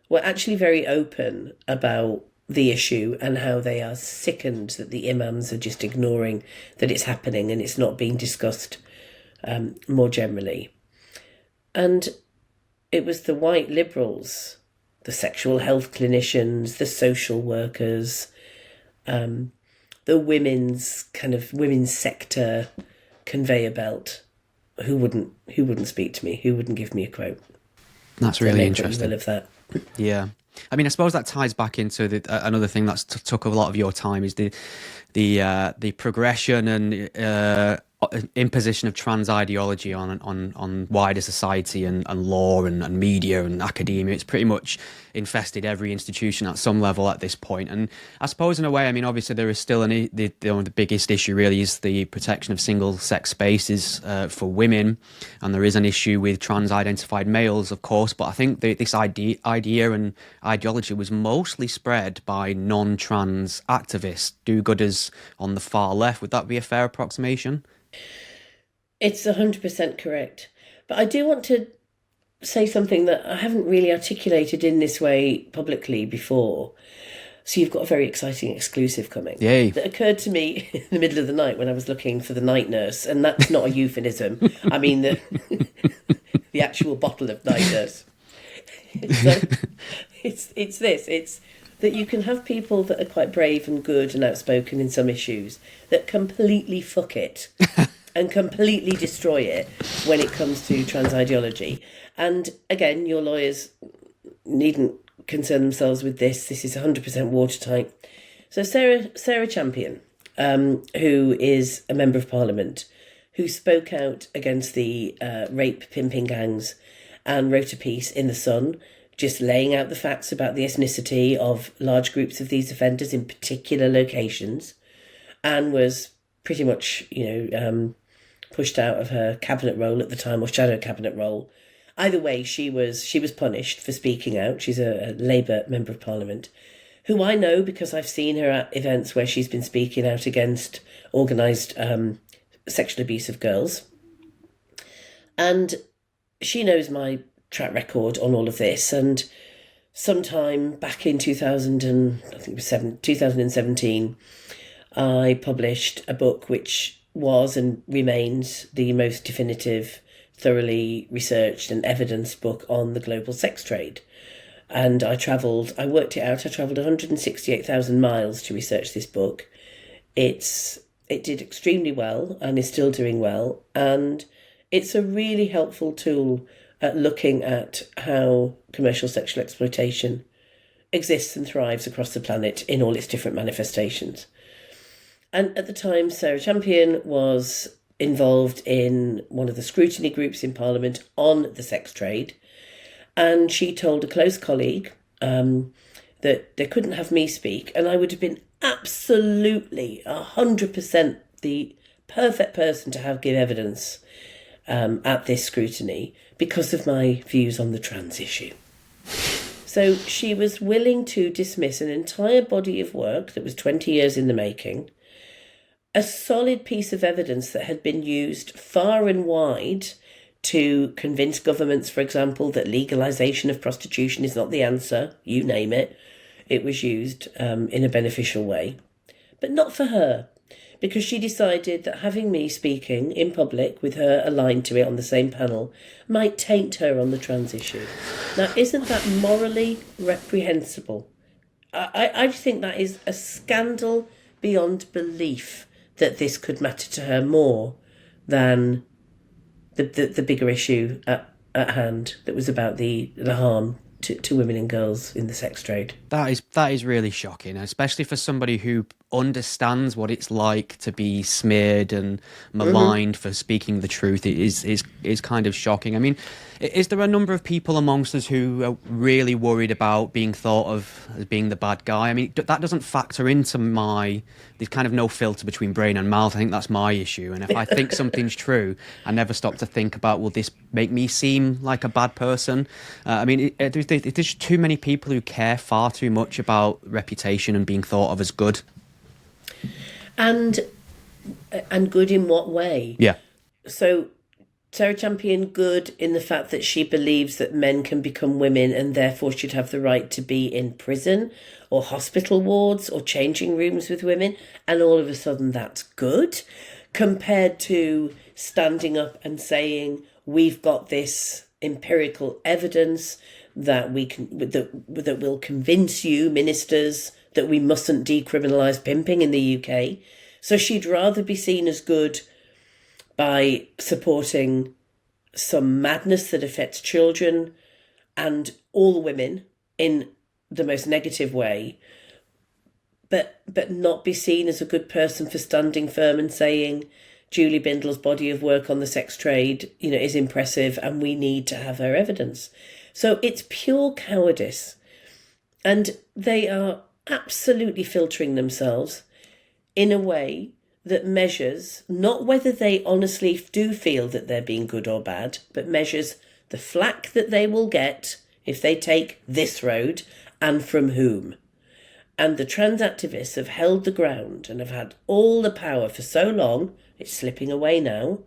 were actually very open about the issue and how they are sickened that the imams are just ignoring that it's happening and it's not being discussed more generally. And it was the white liberals, the sexual health clinicians, the social workers, the women's sector conveyor belt, who wouldn't speak to me, who wouldn't give me a quote. That's really interesting. Of that. Yeah. I mean, I suppose that ties back into another thing that's took a lot of your time is the progression and imposition of trans ideology on wider society and law and media and academia. It's pretty much infested every institution at some level at this point. And I suppose in a way, I mean, obviously there is still the biggest issue really is the protection of single sex spaces for women, and there is an issue with trans identified males, of course. But I think this idea and ideology was mostly spread by non-trans activists, do-gooders on the far left. Would that be a fair approximation? It's 100% correct. But I do want to say something that I haven't really articulated in this way publicly before. So you've got a very exciting exclusive coming. Yay. That occurred to me in the middle of the night when I was looking for the night nurse. And that's not a euphemism. I mean the actual bottle of night nurse. So it's this. It's that you can have people that are quite brave and good and outspoken in some issues that completely fuck it and completely destroy it when it comes to trans ideology. And again, your lawyers needn't concern themselves with this. This is 100% watertight. So Sarah Champion, who is a member of Parliament, who spoke out against the rape pimping gangs and wrote a piece in The Sun just laying out the facts about the ethnicity of large groups of these offenders in particular locations, and was pretty much, pushed out of her cabinet role at the time, or shadow cabinet role. Either way, she was punished for speaking out. She's a Labour member of Parliament, who I know because I've seen her at events where she's been speaking out against organised sexual abuse of girls. And she knows my track record on all of this. And sometime back in 2017, I published a book which was and remains the most definitive, thoroughly researched and evidenced book on the global sex trade. And I worked it out, I travelled 168,000 miles to research this book. It did extremely well and is still doing well. And it's a really helpful tool at looking at how commercial sexual exploitation exists and thrives across the planet in all its different manifestations. And at the time, Sarah Champion was involved in one of the scrutiny groups in Parliament on the sex trade. And she told a close colleague that they couldn't have me speak. And I would have been absolutely 100% the perfect person to give evidence at this scrutiny because of my views on the trans issue. So she was willing to dismiss an entire body of work that was 20 years in the making, a solid piece of evidence that had been used far and wide to convince governments, for example, that legalisation of prostitution is not the answer, you name it. It was used in a beneficial way, but not for her, because she decided that having me speaking in public with her aligned to it on the same panel might taint her on the trans issue. Now, isn't that morally reprehensible? I think that is a scandal beyond belief that this could matter to her more than the bigger issue at hand that was about the harm to women and girls in the sex trade. That is really shocking, especially for somebody who understands what it's like to be smeared and maligned for speaking the truth. It is kind of shocking. I mean, is there a number of people amongst us who are really worried about being thought of as being the bad guy? I mean, that doesn't factor into there's kind of no filter between brain and mouth. I think that's my issue. And if I think something's true, I never stop to think about, will this make me seem like a bad person? I mean, there's too many people who care far too much about reputation and being thought of as good. And good in what way? Yeah. So Sarah Champion, good in the fact that she believes that men can become women and therefore should have the right to be in prison or hospital wards or changing rooms with women, and all of a sudden that's good, compared to standing up and saying we've got this empirical evidence that that will convince you ministers that we mustn't decriminalise pimping in the UK. So she'd rather be seen as good by supporting some madness that affects children and all women in the most negative way, but not be seen as a good person for standing firm and saying Julie Bindel's body of work on the sex trade, is impressive and we need to have her evidence. So it's pure cowardice. And they are absolutely filtering themselves in a way that measures not whether they honestly do feel that they're being good or bad, but measures the flack that they will get if they take this road and from whom. And the trans activists have held the ground and have had all the power for so long. It's slipping away now,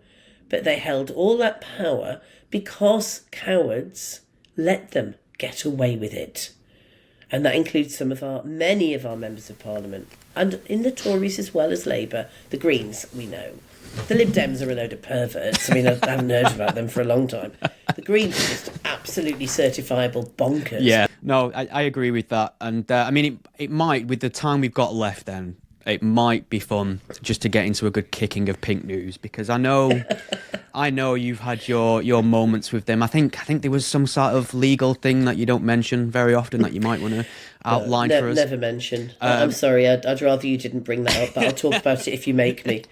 but they held all that power because cowards let them get away with it. And that includes many of our members of Parliament, and in the Tories as well as Labour. The Greens, we know. The Lib Dems are a load of perverts. I mean, I haven't heard about them for a long time. The Greens are just absolutely certifiable bonkers. Yeah, no, I agree with that. And I mean, it might, with the time we've got left then, it might be fun just to get into a good kicking of pink news, because I know you've had your moments with them. I think there was some sort of legal thing that you don't mention very often that you might want to outline for us. Never mention. I'm sorry, I'd rather you didn't bring that up, but I'll talk about it if you make me.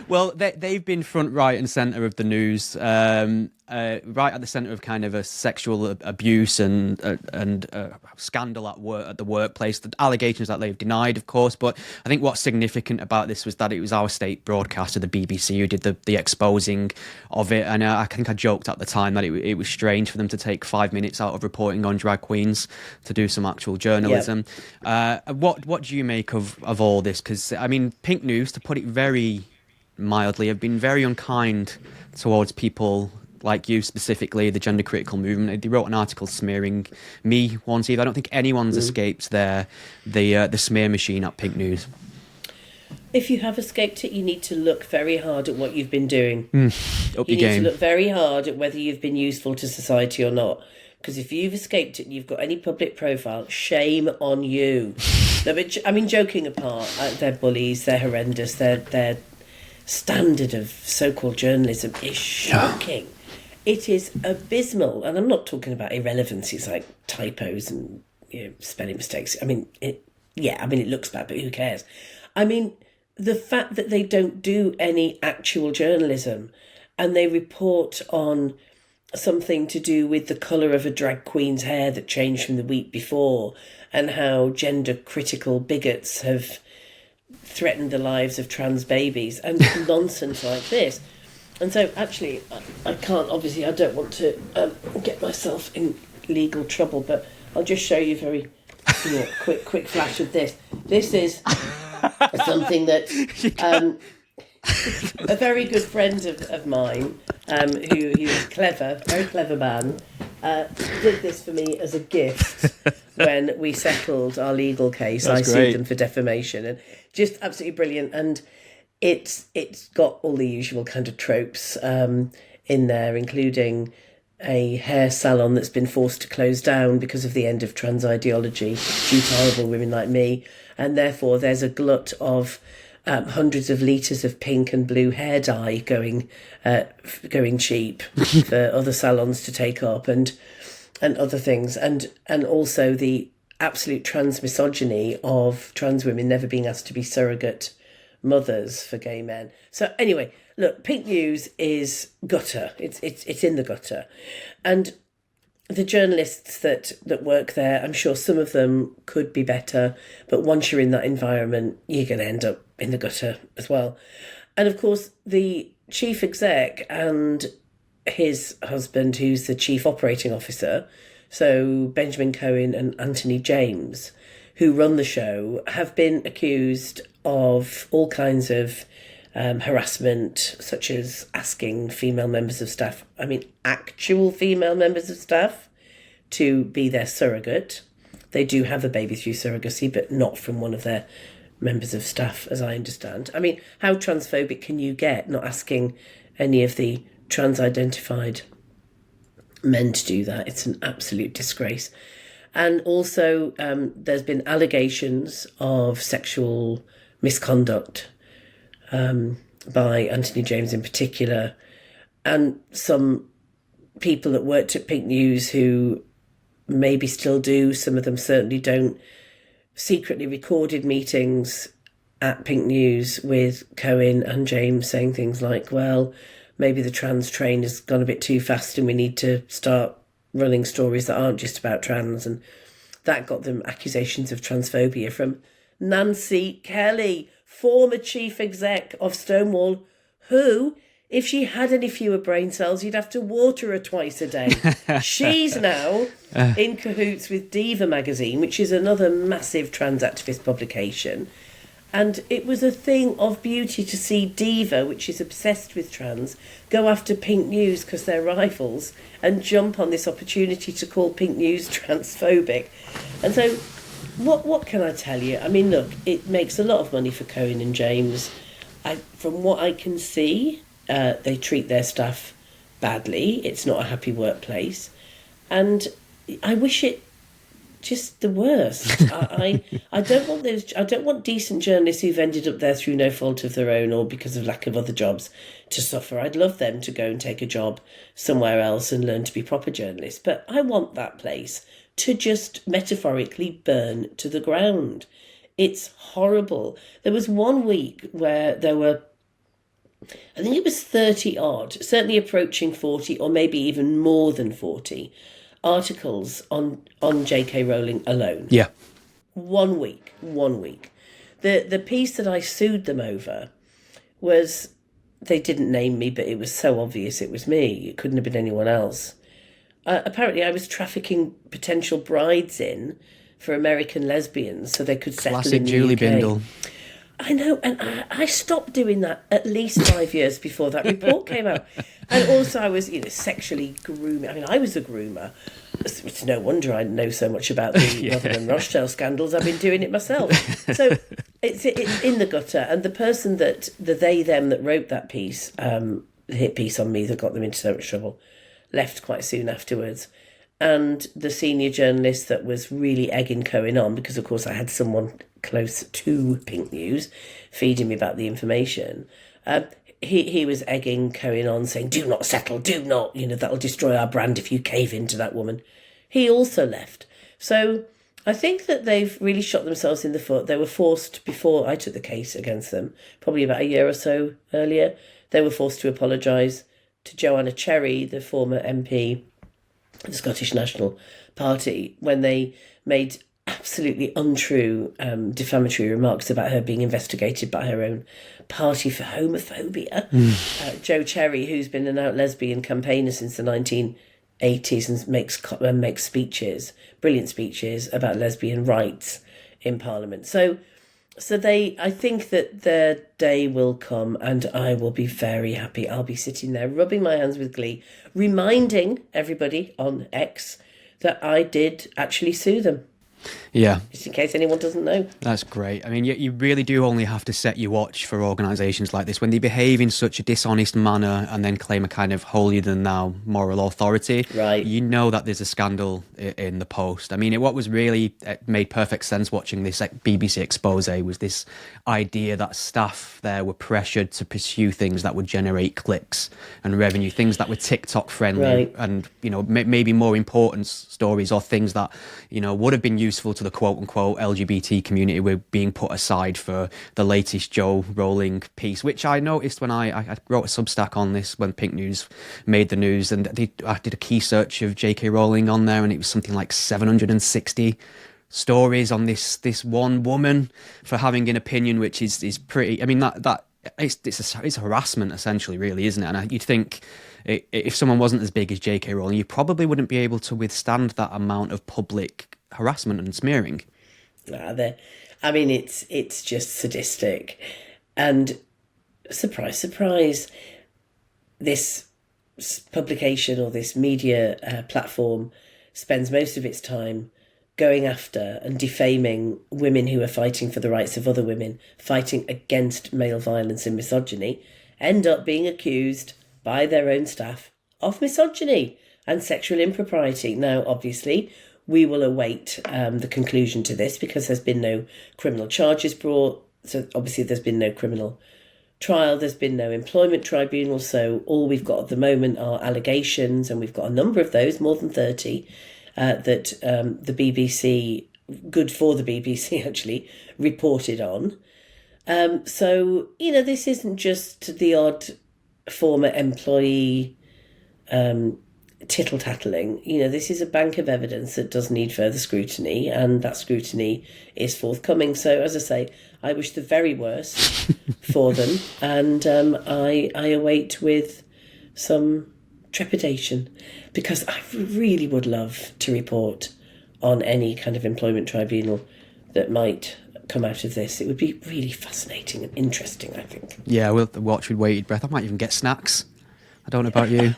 Well, they've been front, right and centre of the news, right at the centre of kind of a sexual abuse and scandal at the workplace. The allegations that they've denied, of course, but I think what's significant about this was that it was our state broadcaster, the BBC, who did the exposing of it. And I think I joked at the time that it was strange for them to take 5 minutes out of reporting on drag queens to do some actual journalism. Yep. What do you make of all this? Because, I mean, Pink News, to put it very mildly, have been very unkind towards people like you, specifically the gender critical movement. They wrote an article smearing me once. Either I don't think anyone's escaped the smear machine at Pink News. If you have escaped it, you need to look very hard at what you've been doing. Up you your game. need to look very hard at whether you've been useful to society or not. Because if you've escaped it and you've got any public profile, shame on you. No, but I mean, joking apart, they're bullies, they're horrendous, their standard of so-called journalism is shocking. It is abysmal. And I'm not talking about irrelevancies like typos and spelling mistakes. I mean, it looks bad, but who cares? I mean, the fact that they don't do any actual journalism and they report on something to do with the colour of a drag queen's hair that changed from the week before and how gender critical bigots have threatened the lives of trans babies and nonsense like this. And so actually I don't want to get myself in legal trouble, but I'll just show you very quick flash of this. This is something that a very good friend of mine, who he was clever, very clever man, did this for me as a gift when we settled our legal case. That's I great. sued them for defamation, and just absolutely brilliant. And it's got all the usual kind of tropes in there, including a hair salon that's been forced to close down because of the end of trans ideology due to horrible women like me, and therefore there's a glut of hundreds of litres of pink and blue hair dye going cheap for other salons to take up, and other things, and also the absolute trans misogyny of trans women never being asked to be surrogate mothers for gay men. So anyway, look, Pink News is gutter. It's in the gutter, and the journalists that work there, I'm sure some of them could be better, but once you're in that environment, you're going to end up in the gutter as well. And of course, the chief exec and his husband, who's the chief operating officer, so Benjamin Cohen and Anthony James, who run the show, have been accused of all kinds of harassment, such as asking female members of staff, actual female members of staff, to be their surrogate. They do have a baby through surrogacy, but not from one of their members of staff, as I understand. I mean, how transphobic can you get, not asking any of the trans-identified men to do that? It's an absolute disgrace. And also, there's been allegations of sexual misconduct by Anthony James in particular, and some people that worked at Pink News who maybe still do, some of them certainly don't, secretly recorded meetings at Pink News with Cohen and James saying things like, well, maybe the trans train has gone a bit too fast and we need to start running stories that aren't just about trans. And that got them accusations of transphobia from Nancy Kelly, former chief exec of Stonewall, who, if she had any fewer brain cells, you'd have to water her twice a day. She's now in cahoots with Diva magazine, which is another massive trans activist publication. And it was a thing of beauty to see Diva, which is obsessed with trans, go after Pink News because they're rivals and jump on this opportunity to call Pink News transphobic. And so what can I tell you? I mean, look, it makes a lot of money for Cohen and James. From what I can see, they treat their staff badly. It's not a happy workplace. And I wish it just the worst. I don't want those. I don't want decent journalists who've ended up there through no fault of their own or because of lack of other jobs to suffer. I'd love them to go and take a job somewhere else and learn to be proper journalists. But I want that place to just metaphorically burn to the ground. It's horrible. There was one week where there were, I think it was 30 odd, certainly approaching 40 or maybe even more than 40 articles on J.K. Rowling alone. Yeah. 1 week. The piece that I sued them over was, they didn't name me, but it was so obvious it was me. It couldn't have been anyone else. Apparently I was trafficking potential brides in for American lesbians so they could settle Classic in the Julie UK. Bindel. I know, and I stopped doing that at least 5 years before that report came out. And also I was, sexually grooming. I mean, I was a groomer. It's no wonder I know so much about the Rotherham Rochdale scandals. I've been doing it myself. So it's in the gutter. And the person that, them that wrote that piece, the hit piece on me that got them into so much trouble, left quite soon afterwards. And the senior journalist that was really egging Cohen on, because of course I had someone close to Pink News feeding me about the information, he was egging Cohen on, saying, do not settle, do not, that'll destroy our brand if you cave into that woman. He also left. So I think that they've really shot themselves in the foot. They were forced, before I took the case against them, probably about a year or so earlier, they were forced to apologise to Joanna Cherry, the former MP, the Scottish National Party, when they made absolutely untrue defamatory remarks about her being investigated by her own party for homophobia. Jo Cherry, who's been an out lesbian campaigner since the 1980s and makes speeches, brilliant speeches about lesbian rights in Parliament. So I think that their day will come and I will be very happy. I'll be sitting there rubbing my hands with glee, reminding everybody on X that I did actually sue them. Yeah. Just in case anyone doesn't know. That's great. I mean, you really do only have to set your watch for organisations like this when they behave in such a dishonest manner and then claim a kind of holier-than-thou moral authority. Right. You know that there's a scandal in the post. I mean, what was really made perfect sense watching this BBC expose was this idea that staff there were pressured to pursue things that would generate clicks and revenue, things that were TikTok friendly, right, and maybe more important stories or things that would have been useful to the quote-unquote LGBT community were being put aside for the latest Joe Rowling piece, which I noticed when I wrote a Substack on this when Pink News made the news, and I did a key search of J.K. Rowling on there, and it was something like 760 stories on this one woman for having an opinion, which is pretty. I mean, that it's harassment essentially, really, isn't it? And you'd think if someone wasn't as big as J.K. Rowling, you probably wouldn't be able to withstand that amount of public harassment and smearing. I mean, it's just sadistic, and surprise, surprise, this publication or this media platform spends most of its time going after and defaming women who are fighting for the rights of other women, fighting against male violence and misogyny, end up being accused by their own staff of misogyny and sexual impropriety. Now, obviously, we will await the conclusion to this because there's been no criminal charges brought. So obviously there's been no criminal trial. There's been no employment tribunal. So all we've got at the moment are allegations, and we've got a number of those, more than 30. that the BBC, good for the BBC actually, reported on. So, this isn't just the odd former employee tittle-tattling. This is a bank of evidence that does need further scrutiny, and that scrutiny is forthcoming. So, as I say, I wish the very worst for them, and I await with some trepidation, because I really would love to report on any kind of employment tribunal that might come out of this. It would be really fascinating and interesting, I think. Yeah, we'll watch with bated breath. I might even get snacks. I don't know about you.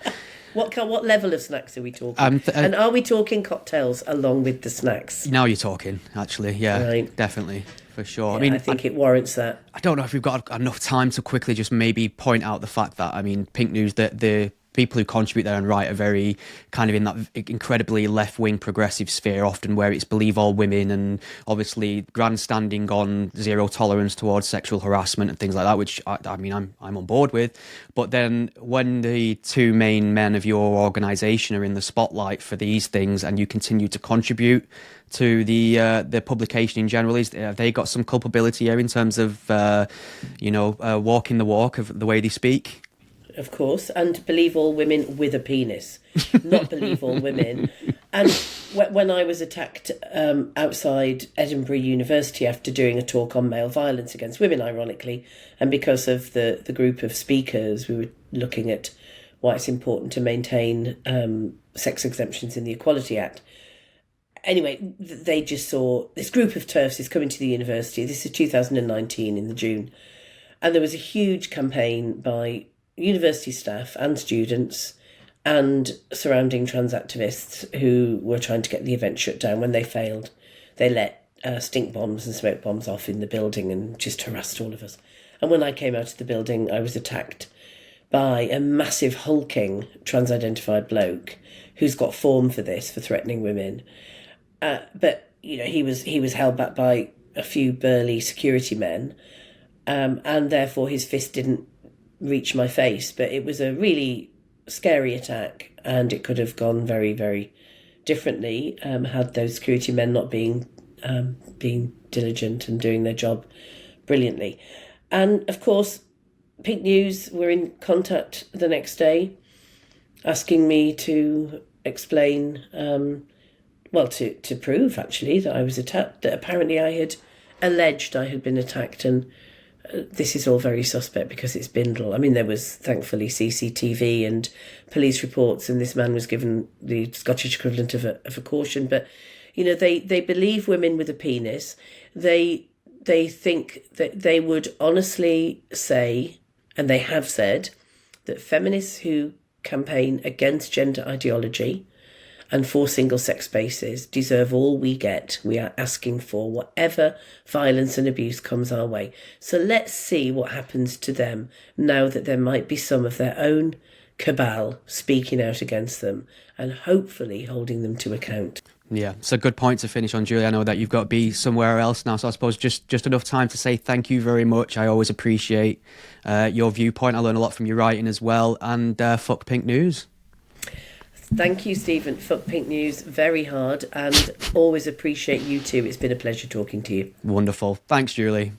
What level of snacks are we talking? And are we talking cocktails along with the snacks? Now you're talking, actually. Yeah, right. Definitely, for sure. Yeah, I think it warrants that. I don't know if we've got enough time to quickly just maybe point out the fact that, Pink News, that the people who contribute there and write are very kind of in that incredibly left-wing progressive sphere, often where it's believe all women, and obviously grandstanding on zero tolerance towards sexual harassment and things like that, which I'm on board with. But then when the two main men of your organisation are in the spotlight for these things, and you continue to contribute to the publication in general, have they got some culpability here in terms of walking the walk of the way they speak? Of course, and believe all women with a penis, not believe all women. And when I was attacked outside Edinburgh University after doing a talk on male violence against women, ironically, and because of the group of speakers, we were looking at why it's important to maintain sex exemptions in the Equality Act. Anyway, they just saw this group of TERFs is coming to the university. This is 2019 in the June. And there was a huge campaign by university staff and students and surrounding trans activists who were trying to get the event shut down. When they failed, they let stink bombs and smoke bombs off in the building and just harassed all of us. And when I came out of the building, I was attacked by a massive hulking trans-identified bloke who's got form for this, for threatening women. But he was held back by a few burly security men, and therefore his fist didn't reach my face. But it was a really scary attack, and it could have gone very, very differently had those security men not being diligent and doing their job brilliantly. And of course, Pink News were in contact the next day, asking me to explain, to prove actually that I was attacked, that apparently I had alleged I had been attacked, and this is all very suspect because it's Bindel. I mean, there was thankfully CCTV and police reports, and this man was given the Scottish equivalent of a caution. But they believe women with a penis. They think that they would honestly say, and they have said, that feminists who campaign against gender ideology and for single-sex spaces deserve all we get. We are asking for whatever violence and abuse comes our way. So let's see what happens to them now that there might be some of their own cabal speaking out against them and hopefully holding them to account. Yeah, it's a good point to finish on, Julie. I know that you've got to be somewhere else now, so I suppose just enough time to say thank you very much. I always appreciate your viewpoint. I learn a lot from your writing as well. And fuck Pink News. Thank you, Stephen. Fuck Pink News very hard, and always appreciate you too. It's been a pleasure talking to you. Wonderful. Thanks, Julie.